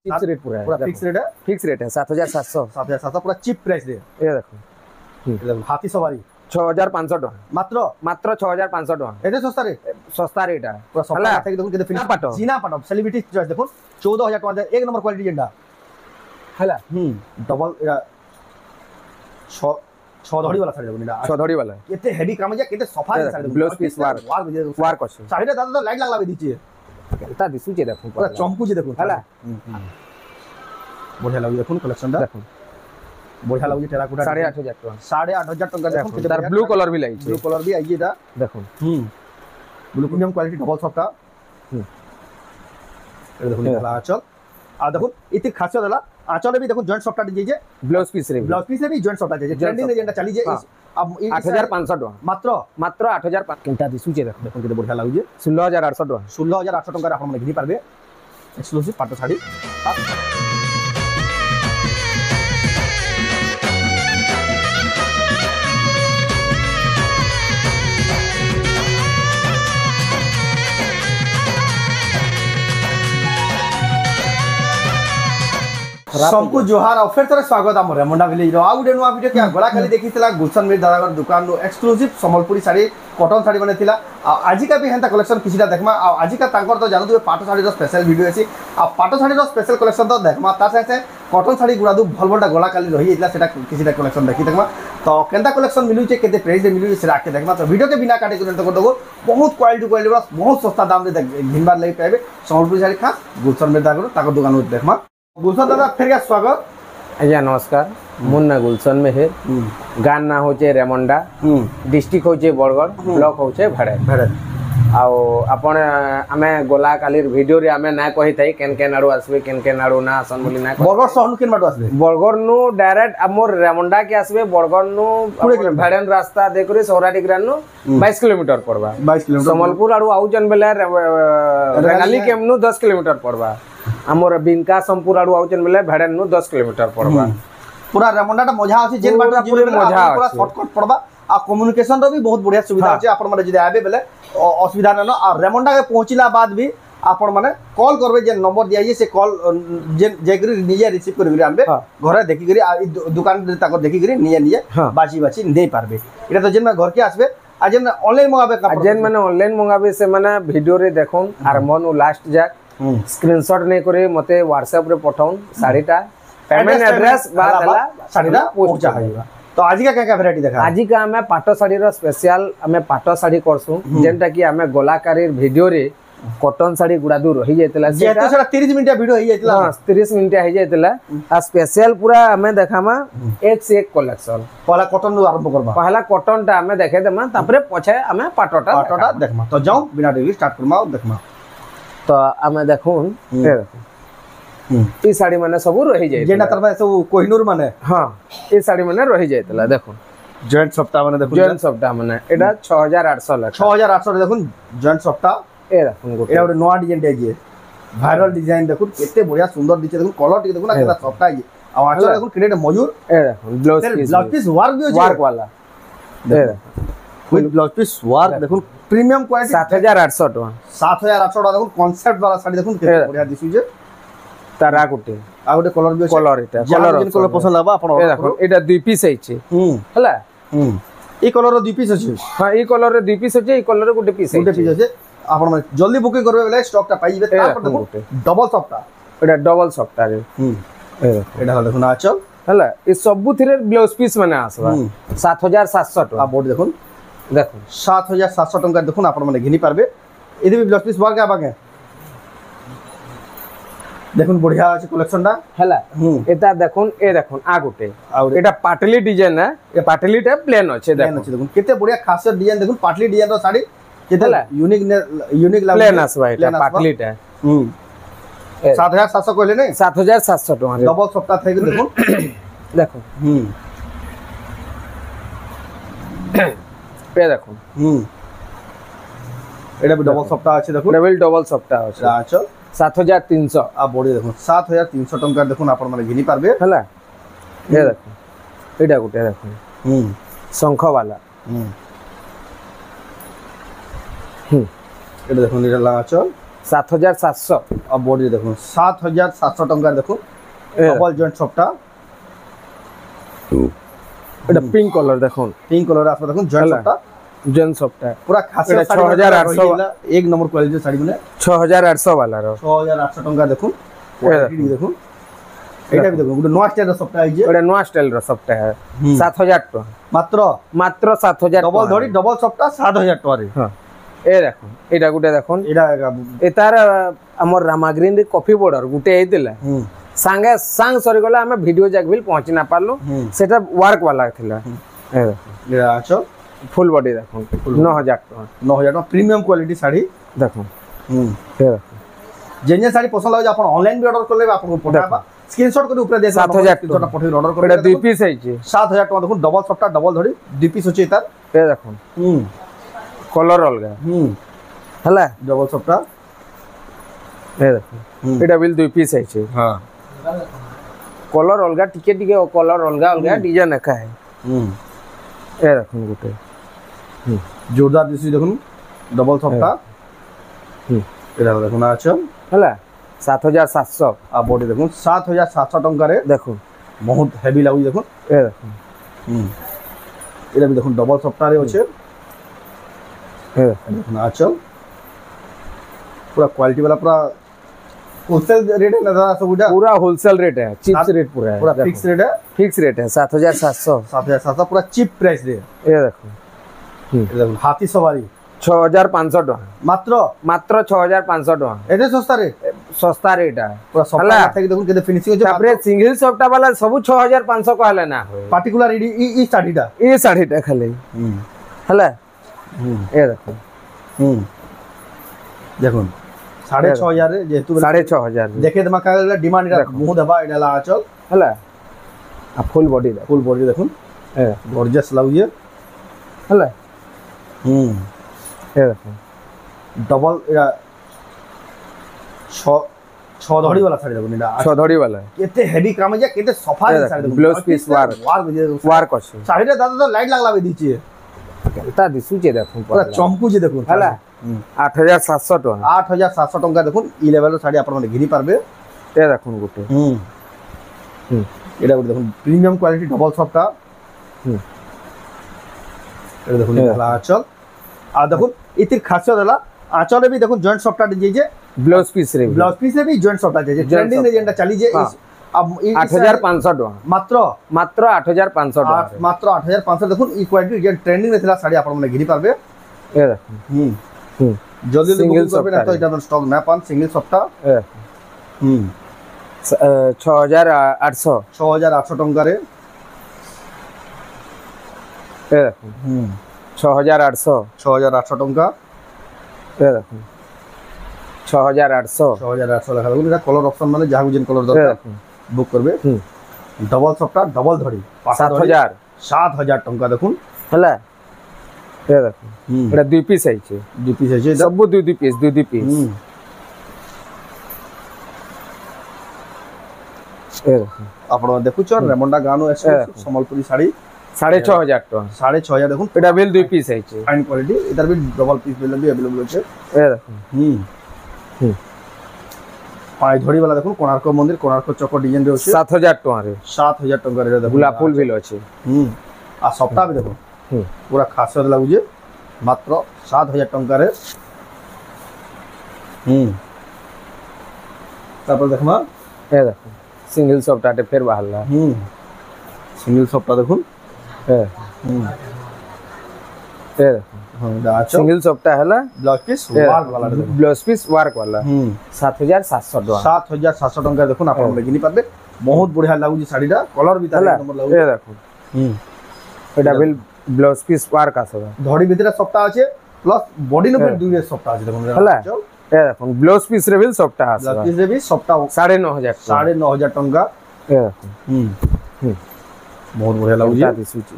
fix rate पूरा fix rate है 7700 पूरा चिप प्राइस रे ये देखो हाथी सवारी 6500 टका मात्र मात्र 6500 टका एते सस्ता रेट है पूरा सस्ता है देखो केते फिनिश पाटो जीना पाटो सेलिब्रिटी चॉइस देखो 14000 टका एक नंबर क्वालिटी जेंडा हला डबल 6 धड़ी वाला साड़ी देखो 6 धड़ी वाला केते हेवी काम है केते सफा साड़ी ब्लाउज पीस वार करछ साड़ी दादा तो लाइट लागला दीची केता दिसु जे देखो पूरा चमकू जे देखो हला बढ़िया लागो देखो कलेक्शन दा देखो बढ़िया लागो टेराकोटा 8500 टका 8500 टका देखो तार ब्लू कलर भी लाइछ ब्लू कलर भी आइए दा देखो blue premium quality double soft ये देखो निकला आंचल आ देखो इति खासियत होला आंचल भी देखो जॉइंट सॉफ्ट दीजिए जे ब्लाउज पीस रे भी जॉइंट सॉफ्ट दीजिए ट्रेंडिंग एजेंडा चली जे अब 8500 टका मात्र 8005 केटा दिसु जे देखो केते बढ़िया लागो जे 16800 टका 16800 टका आपण घिनी पारबे एक्सक्लूसिव पाटो साड़ी सबको जोहार और फिर तरह स्वागत आम रेमुंडा विलेज रो आ गुटे नुआ वीडियो क्या गला खाली देखितला गुलशन मेर दादागर दुकान नो एक्सक्लूसिव संबलपुरी साड़ी कॉटन साड़ी बने थिला आज का भी हेंता कलेक्शन किसिटा देखमा आज का तांकर तो जानू पाटो साड़ी रो स्पेशल वीडियो अछि आ पाटो साड़ी रो स्पेशल कलेक्शन तो देखमा ता से कॉटन साड़ी गुडा दु भल भलटा गला खाली रही इतला सेटा किसिटा कलेक्शन देखि देखमा तो केंता कलेक्शन मिलु छे केते प्राइस रे मिलु से राखे देखमा तो वीडियो के बिना काटे कर देखो बहुत क्वालिटी बहुत सस्ता दाम रे घिनबार लई पाबे संबलपुरी साड़ी खास गुलशन मेर दादागर ताको दुकान देखमा गुलशन दादा फिर क्या स्वागत आज्ञा नमस्कार मुन्ना गुलशन में है गान ना होचे रेमुंडा डिस्ट्रिक्ट होचे बरगढ़ ब्लॉक होचे भेड़े आउ आपण आमे गोला कालीर वीडियो रे आमे ना कहि थाई केन आडू आसबे केन आडू ना आसन बोली ना बरगढ़ सहनु केन बाटू आसबे बरगढ़ नु डायरेक्ट हमर रेमुंडा के आसबे बरगढ़ नु भेड़न रास्ता देखरे सौराडी ग्रान नु 22 किलोमीटर पड़बा 22 किलोमीटर संबलपुर आडू आउजन बेला रेगाली केम नु 10 किलोमीटर पड़बा हमर बिनका संपूर आडू आउचन बेले भेड़न नु 10 किलोमीटर पड़बा पूरा रेमुंडा टा मजा आसी जेन बाटू पूरा मजा पूरा शॉर्टकट पड़बा आ कम्युनिकेशन रो भी बहुत बढ़िया सुविधा अछि आपण माने जदि आबे बेले असुविधा न आ रेमुंडा के पहुंचिला बाद भी आपण माने कॉल करबे जे नंबर दिया से कॉल जे जेकरी निजे रिसीव करबे आबे घरे देखि करी दुकान ताको देखि करी निजे बाची दे पारबे एटा तो जेन घर के आसबे आ जेन ऑनलाइन मंगाबे जेन माने ऑनलाइन मंगाबे से माने वीडियो रे देखोन आर मन लास्ट जाक स्क्रीनशॉट नै करे मते व्हाट्सएप रे पठाउन साड़ीटा पेमेंट एड्रेस बाद हला साड़ीटा पहुंचा होइबा तो आज का क्या वैरायटी देखा आज का हमें पाटो साड़ी रो स्पेशल हमें पाटो साड़ी करसु जेंटा कि हमें गोलाकारी वीडियो रे कॉटन साड़ी गुडा दूर रही जायतला जेटा सेटा 30 मिनिट वीडियो ही जायतला हां 30 मिनिट ही जायतला आ स्पेशल पूरा हमें देखामा एक से एक कलेक्शन पहला कॉटन नु आरंभ करबा पहला कॉटन टा हमें देखे देमा तापरे पछे हमें पाटोटा देखमा तो जाओ बिना देरी स्टार्ट करमा देखमा तो हमें देखून ई साड़ी माने सब रही जाय जेना तरबा सब कोहिनूर माने हां ई साड़ी माने रही जायतला देखो जॉइंट सप्ताह माने देखो जॉइंट सप्ताह माने एटा 6800 लख 6800 रे देखो जॉइंट सप्ताह ए देखो एटा ओटे नवा डिजाइन दे जे वायरल डिजाइन देखो केते बढ़िया सुंदर दिचे देखो कलर टिके देखो ना केता सप्ताह जे आ आचल देखो क्रेडिट मजूर ए देखो ब्लाउज पीस वर्क भी हो वर्क वाला ए विद ब्लाउज पीस वर्क देखो प्रीमियम क्वालिटी 7800 टका 7800 टका देखो कांसेप्ट वाला साड़ी देखो केते बढ़िया दिसु जे तारा गुटे आ गुटे कलर भी कलर एटा कलर पसंद लाबा आपण ए देखो एटा दुई पीस आइछे हला ई कलर रो दुई पीस अछि हां ई कलर रो दुई पीस अछि ई कलर रो गुटे पीस अछि आपण माने जल्दी बुकिंग करबे बेले स्टॉक टा पाइबे तापर देखो डबल सप्ताह एटा डबल सप्ताह रे ए देखो एटा देखो ना चल हला ई सबु थिरे ब्लाउज पीस माने आसबा 7700 टका बोर्ड देखो 7700 टका देखो आपण माने घिनी पारबे एदि भी ब्लाउज पीस वर्क आबाके देखुन बढ़िया আছে कलेक्शनটা हला एटा देखुन ए देखुन आ गुटे एटा पाटली डिजाइन है ए पाटलीटा प्लेन আছে देखुन केते बढ़िया खासियत डिजाइन देखुन पाटली डिजाइन रो साड़ी केते यूनिक लाग प्लेन आसबा एटा पाटलीटा 7700 कहले नै 7700 टका डबल सप्ताह थे देखुन देखो पे देखो एटा डबल सप्ताह আছে देखुन डबल सप्ताह আছে अच्छा 7300 आ बॉडी देखो 7300 टंका देखुन आपण माने घिनी पारबे हला ए देखो एटा गुटे देखो शंख वाला एटा देखो निरा ला चल 7700 আর বডি দেখুন 7700 টাকার দেখুন ডবল জয়েন্ট সবটা এটা পিঙ্ক কালার দেখুন পিঙ্ক কালার আসবে দেখুন জয়েন্ট সবটা পুরা খাসি এটা 6800 এক নম্বর কোয়ালিটির শাড়ি মানে 6800 वाला 6800 টাকা দেখুন কোয়ালিটি দেখুন এটা भी দেখুন গুড নোয়া স্টাইল সবটা এই যে এটা নোয়া স্টাইল র সবটা 7000 টাকা মাত্র 7000 ডবল ধরি ডবল সবটা 7000 টাকা রে হ্যাঁ এ দেখুন এটা গুটে দেখুন এটা এটার আমার রামাগ্রিন রে কফি বর্ডার গুটে আইতিলা সাঙ্গে সাং সরি গলা আমি ভিডিও যাক বিল পहुंच না পারলো সেটা ওয়ার্ক वाला থিলা এ দেখুন এটা আছো ফুল বডি দেখুন 9000 টাকা 9000 টাকা প্রিমিয়াম কোয়ালিটি শাড়ি দেখুন এ দেখুন যে শাড়ি পছন্দ লাগে আপন অনলাইন বি অর্ডার করলে আপনাকে পঠাবা স্ক্রিনশট করে উপরে দিয়ে 7000 টাকা পঠাই অর্ডার করে এটা দুই পিস আইছে 7000 টাকা দেখুন ডবল সফটটা ডবল ধরি দুই পিস হচ্ছে তার এ দেখুন কলর অলগা হলা ডবল সফটটা এ দেখুন এটা বিল দুই পিস আইছে হ্যাঁ কলর অলগা টিকে টিকে কলর অলগা অলগা ডিজাইন একা है এ দেখুন গুটে জোরদার দিছি দেখুন ডবল সফটটা এটা দেখুন আছে হলা 7700 আর বডি দেখুন 7700 টাকারে দেখুন বহুত হেভি লাগুই দেখুন এ দেখুন এটা भी দেখুন ডবল সফটটারে আছে এ দেখুন আছে पूरा क्वालिटी वाला पूरा होलसेल रेट है ना दादा सब उड़ा पूरा होलसेल रेट है चिप्स रेट पूरा है पूरा फिक्स रेट है 7700 7700 पूरा चिप प्राइस रे ये देखो ये देखो हाथी सवारी 6500 टका मात्र 6500 टका एते सस्ता रेट है पूरा सस्ता থাকে দেখুন কেতে ফিনিশিং আছে তারপরে সিঙ্গেল সফটা वाला सब 6500 कहले ना পার্টিকুলার ই শাড়িটা এই শাড়িটা খালি হলা এ দেখো দেখুন 6500 রে যেহেতু 6500 দেখে তোমা কাগজটা ডিমান্ড এটা মুহ দেবা এটা লা আচল হলা আর ফুল বডি দেখুন এ গর্জিয়াস লাগুয়ে হলা এ দেখুন ডবল এটা ছ ধড়ি वाला শাড়ি দেখুন এটা 6 ধড়ি वाला কেতে হেভি কাম আছে কেতে সফা শাড়ি দেখুন ব্লাউজ পিস ওয়ার্ক আছে শাড়িটা দাদা তো লাইট লাগলাবে দিছে এটা দিছুছে দেখুন পুরা চমকুছে দেখুন হলা 8700 টাকা 8700 টাকা দেখুন ই লেভেলের শাড়ি আপনারা ঘিনি পারবে এ দেখুন গুটে এটা দেখুন প্রিমিয়াম কোয়ালিটি ডবল সফটটা এটা দেখুন ভালো আঁচল আর দেখুন ইতির খাসিয়ত হলা আঁচলে भी দেখুন জয়েন্ট সফটটা যে ব্লাউজ পিস রে भी জয়েন্ট সফটটা যে ট্রেন্ডিং রে যেটা চালি যে अब 8500 টাকা মাত্র 8500 টাকা মাত্র 8500 দেখুন ই কোয়ালিটি যে ট্রেন্ডিং রে থিলা শাড়ি আপনারা ঘিনি পারবে এ দেখুন জলদি সিঙ্গেল করবে না তো এটা স্টক না পান সিঙ্গেল সফটটা 6800 টাকারে এ দেখুন 6800 টাকা এ দেখুন 6800 লেখা দেখুন এটা কলর অপশন মানে যাহা বুঝেন কলর দরকার বুক করবে ডবল সফটটা ডবল ধরি 7000 টাকা দেখুন হলা এ দেখুন এটা দুই পিস আইছে সব দুই পিস এ দেখুন আপনারা দেখুছ রেমন্ডা গানো সম্বলপুরি শাড়ি 6500 টাকা 6500 দেখুন এটা বিল দুই পিস আইছে ফাইন কোয়ালিটি এটার भी ডবল পিস বিল भी अवेलेबल আছে এ দেখুন পাঁচ ধড়ি वाला দেখুন কোণার্ক মন্দির কোণার্ক চক্র ডিজাইন রে আছে 7000 টাকা রে 7000 টাকা রে দেখুন গোলাপ ফুল বিল আছে আর সপ্তাহ भी দেখুন पूरा খাসিয়ত লাগুছে মাত্র 7000 টাকা রে তারপর দেখুন এ দেখুন সিঙ্গেল সফটাতে ফের বাহারলা সিঙ্গেল সফটা দেখুন এ দেখুন সিঙ্গেল সফটা হলা ব্লাউজ পিস ওয়ার্ক वाला ব্লাউজ পিস ওয়ার্ক वाला 7700 টাকা 7700 টাকা দেখুন আপনারা কিনি পারবে বহুত বঢ়িয়া লাগুছে শাড়িটা কলর ভিতরে এক নম্বর লাগুছে এ দেখুন এটা বিল ব্লাউজ পিস ওয়ার্ক আছে ধড়ি ভিতরে সফটা আছে প্লাস বডি উপরে দুই সফটা আছে দেখুন হলা এ দেখুন ব্লাউজ পিস রে বিল সফটা আছে ব্লাউজ পিস রে भी সফটা 9500 টাকা এ দেখুন বহুত বঢ়িয়া লাগুছে এটা দিছুছি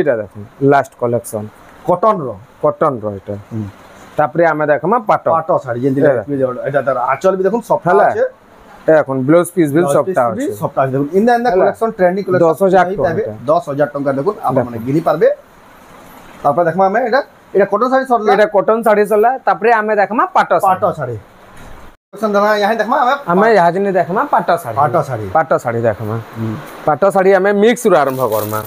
এটা দেখুন লাস্ট কালেকশন কটন র এটা তারপরে আমি দেখম পাটো শাড়ি যেন এটা তার আঁচল भी দেখুন সফটা আছে এখন ব্লাউজ পিস বিল সফটা আছে দেখুন in the collection trending collection 10000 টাকা দেখুন আপনারা গিনি পারবে তারপর দেখম আমি এটা এটা কটন শাড়ি সরলা এটা কটন শাড়ি চলা তারপরে আমি দেখমা পাট শাড়ি संदना यहाँ देखमा हमें यहाँ जने देखमा पाट साड़ी देखमा पाट साड़ी हमें मिक्स रु आरंभ करमा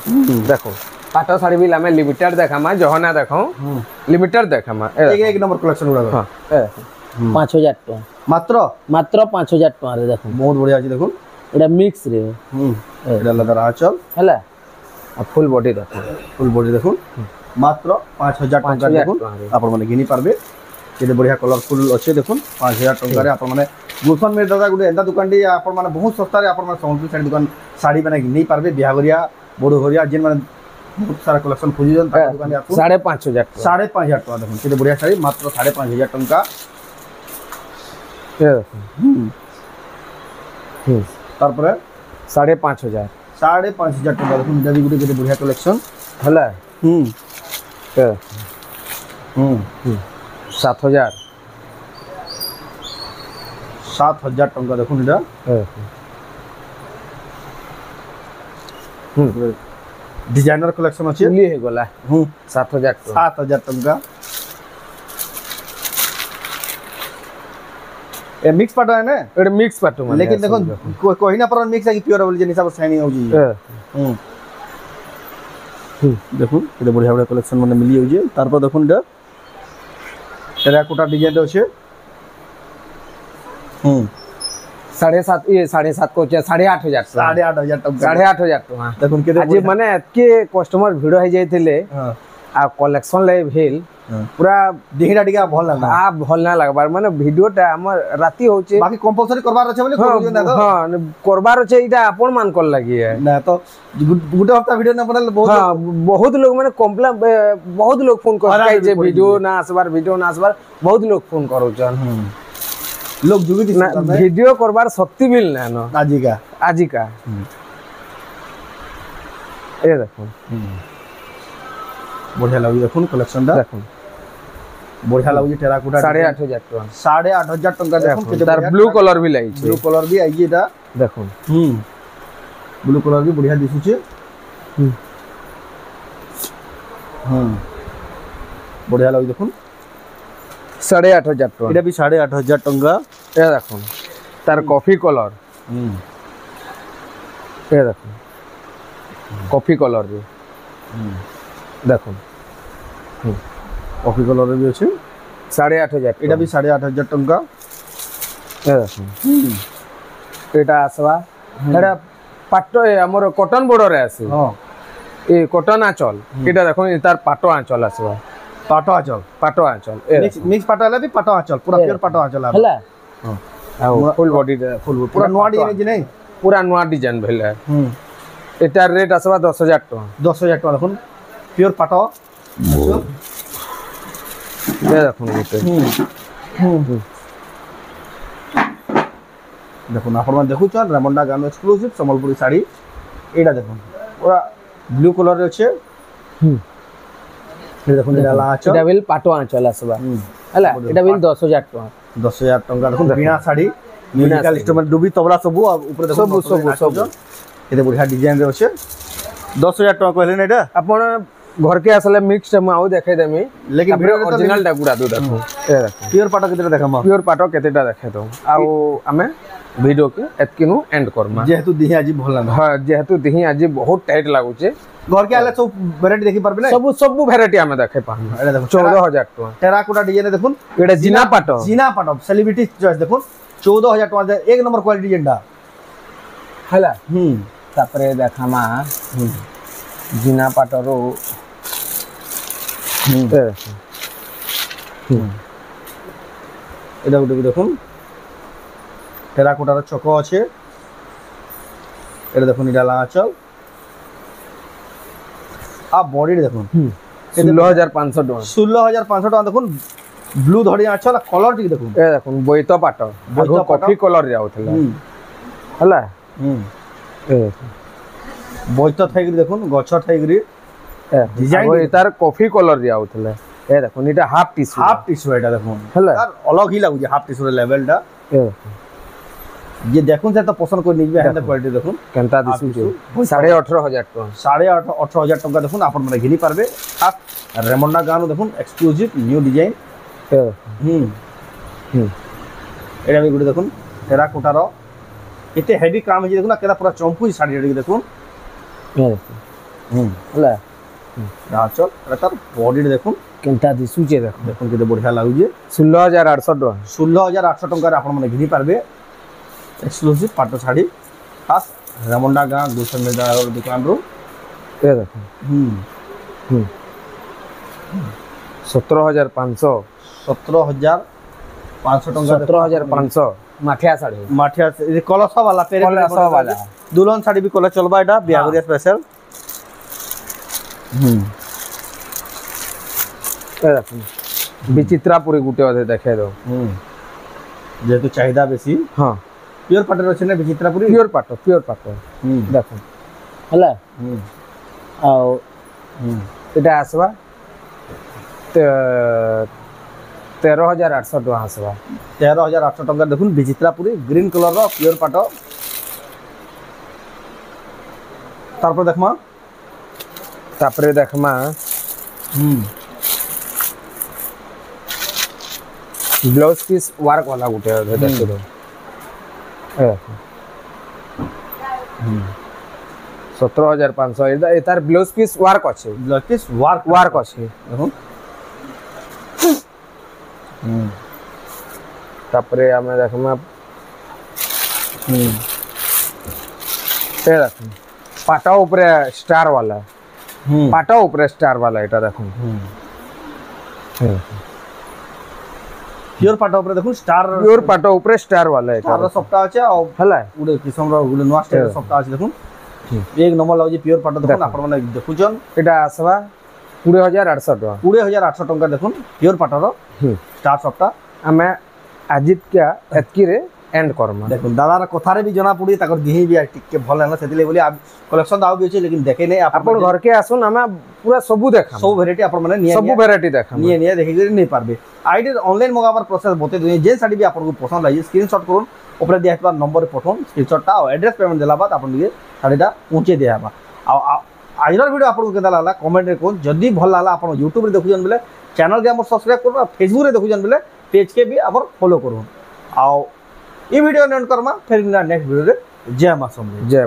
देखो पाट साड़ी भी हमें लिमिटेड देखमा जहना देखो लिमिटेड देखमा एक नंबर कलेक्शन उड़ा हां 5000 टका मात्र 5000 टका रे देखो बहुत बढ़िया अछि देखो एटा मिक्स रे एटा लदर आंचल हला फुल बॉडी देखो मात्र 5000 टका देखो आपण माने घिनी पारबे केते बढ़िया कलरफुल अच्छे देखो 5000 टका रे आपण माने गुलशन में दादा गुटे एंदा दुकान डी आपण माने बहुत सस्ता रे आपण माने संबलपुर साड़ी दुकान साड़ी माने नहीं पारबे बिहागरिया बड़ो घरिया जिन माने बहुत सारा कलेक्शन खोजी जन दुकान आपको 5500 5500 टका देखो केते बढ़िया साड़ी मात्र 5500 टका ये तारपरे 5500 टका देखो जदी गुटे केते बढ़िया कलेक्शन हला 7000 टका देखो इटा डिजाइनर कलेक्शन अछि ली हे गला 7000 टका ए मिक्स पाटो है ना एटा मिक्स पाटो माने लेकिन देखो कोई ना पर मिक्स है कि प्योर बोल जे हिसाब से शाइनिंग हो जी देखो ये बढ़िया बढ़िया कलेक्शन माने मिली हो जे तार पर देखो इटा टेराकोटा डिजाइन আছে 7.5 ये 7.5 को 8.5 टका 8.5 टका देखुन के आज माने के कस्टमर भिड़ हो जाइथिले आ कलेक्शन ले भेल पूरा देहिरा टिका भल लागला आ भल ना लागबार माने वीडियोटा हमर राती होचे बाकी कंपलसरी करबार আছে বলে করबियो ना तो हां करबार আছে इटा आपन मान कर लागि है ना तो गुटे हफ्ता वीडियो ना बनल बहुत लोग माने कंप्लेन बहुत लोग फोन कर जे वीडियो ना आसबार बहुत लोग फोन करो छन लोग जुगी दिस वीडियो करबार शक्ति मिल ना न आजिका ए देखो बढ़िया लागो देखो कलेक्शन दा देखो बढ़िया लागो टेराकोटा 8500 टका 8500 टका देखो तार ब्लू कलर भी लाई ब्लू कलर भी आई एटा देखो ब्लू कलर भी बढ़िया दिसु छे बढ़िया लागो देखो 8500 टका एटा भी 8500 टका ए देखो तार कॉफी कलर ए देखो कॉफी कलर रे देखो कॉफी कलर भी अछि 8500 एटा भी 8500 टका ए देखो एटा आसवा एटा पाटो हमर कॉटन बॉर्डर रे आसी हां ए कॉटन आंचल एटा देखो तार पाटो आंचल आसवा पाटो आंचल मिक्स पाटो हला भी पाटो आंचल पूरा प्योर पाटो आंचल हला हां फुल बॉडी फुल पूरा नवा डिजाइन नहीं पूरा नवा डिजाइन भेले एटा रेट आसवा 10000 टका 10000 टका देखो प्योर पाटो ये देखो देखो आपण मन देखु छ रेमंडा गाम एक्सक्लूसिव संबलपुरी साड़ी एडा देखो पूरा ब्लू कलर रे छे ये देखो एडा आंचल एडा बिल पाटो आंचल आसबा हला एडा बिल 10000 टका 10000 टका देखो बिना साड़ी म्यूजिकल इंस्ट्रूमेंट डुबी तबला सब ऊपर देखो सब एते बढ़िया डिजाइन रे छे 10000 टका कहले ने एडा आपण घर के असले मिक्स हम आउ देखे देमी लेकिन ओरिजिनल टा गुडा दो देखो ए देखो प्योर पाटो केतेटा देखमा प्योर पाटो केतेटा देखे दो आउ हमें वीडियो के एतकिनु एंड करमा जेहेतु दिही आज भला हां जेहेतु दिही आज बहुत टाइट लागु छे घर के आले सब वैरायटी देखि परबे ना सब वैरायटी हमें देखे पाहु एटा देखो 14000 टका टेराकोटा डिजाइन देखुन एटा जीना पाटो सेलिब्रिटी चॉइस देखुन 14000 टका एक नंबर क्वालिटी डिजाइन हला तापरे देखामा जीना पाटरो এটা গুলো দেখুন টেরাকোটার চক আছে এটা দেখুন এটা আঁচল আর বডি দেখুন 16500 টাকা 16500 টাকা দেখুন ব্লু ধড়ি আঁচল আর কলর টি দেখুন এ দেখুন বইতো পাট বইতো কফি কলর যাউতলা হলা এ বইতো থাইগরি দেখুন গছ থাইগরি ডিজাইন তার কফি কলর যাউতলা এ দেখুন এটা হাফ টিস্যু এটা দেখুন হলা আর অলগ হি লাগুছে হাফ টিস্যুর লেভেলটা जे देखुन से तो पसंद कर निबे हेंता क्वालिटी देखुन केनता दिसु 18,500 टका 18,500 टका देखुन आपण माने घिनी पारबे आ रेमंडा गानो देखुन एक्सक्लूसिव न्यू डिजाइन एटा भी गुडी देखुन टेराकोटा रो एते हेवी काम है देखुन केदा पूरा चमकू साड़ी रेडी देखुन हला चल तार बॉडी देखुन केनता दिसु जे देखुन केते बढ़िया लागु जे 16,800 टका 16,800 टका आपण माने घिनी पारबे एक्सक्लूसिव पाटो साड़ी खास रेमंडा गाँ गुलशन मिर्जा दुकान रो ये देखो 17,500 17,500 टका 17,500 माठिया साड़ी माठिया कलसा वाला पेरे कलसा वाला दुल्हन साड़ी भी कलर चलबा एटा बियागरिया स्पेशल ये देखो विचित्रापुरी गुटे अधे देखे दो जेतु चाहिदा बेसी हां प्योर पाटर अछि ने विचित्रापुरी प्योर पाटो देखो हला आ एटा आसवा 13,800 टका आसवा 13,800 टका देखुन विचित्रापुरी ग्रीन कलर रो प्योर पाटो तारपर देखमा ब्लाउज पीस वर्क वाला गुटे देखो दो 17,500 एतार ब्लाउज पीस वर्क अछि ब्लाउज पीस वर्क अछि तापरे हमें देखमा ते देखो पाटा ऊपर स्टार वाला पाटा ऊपर स्टार वाला एटा देखो प्योर पाटो ऊपर देखो स्टार प्योर पाटो ऊपर स्टार वाला है स्टार सप्ताह আছে और हला उडे किसम रो उडे नवा स्टार सप्ताह আছে দেখুন एक नंबर लागो जे प्योर पाटो देखुन आपण माने देखुचन एटा आसवा 20,800 टका 20,800 टका देखुन प्योर पाटो रो स्टार सप्ताह हमें अजित क्या एतकी रे एंड करमा देखुन दादार कथारे भी जना पड़ी ताकर दिही भी टिके भल हला सेतिले बोली कलेक्शन दाव भी अछि लेकिन देखे नै आपण घर के आसुन हमें पूरा सबु देखा सब वैरायटी आपण माने निया सब वैरायटी देखा निया देखि के नै पारबे आईडी ऑनलाइन मंगावर प्रोसेस बते दुनिया जे साडी भी आपण को पसंद आई स्क्रीनशॉट करून ऊपर दिया नंबर पठोन स्क्रीनशॉट टा और एड्रेस पेमेंट देला बाद आपण के साडीटा पहुंचे दियाबा आ आजर वीडियो आपण को केदा लागला कमेंट रे कोन जदी भल लागला आपण YouTube रे देखुजन बेले चैनल के हमर सब्सक्राइब करू फेसबुक रे देखुजन बेले पेज के भी अपन फॉलो करू आ ई वीडियो एंड करमा फिर नेक्स्ट वीडियो रे जय मां समले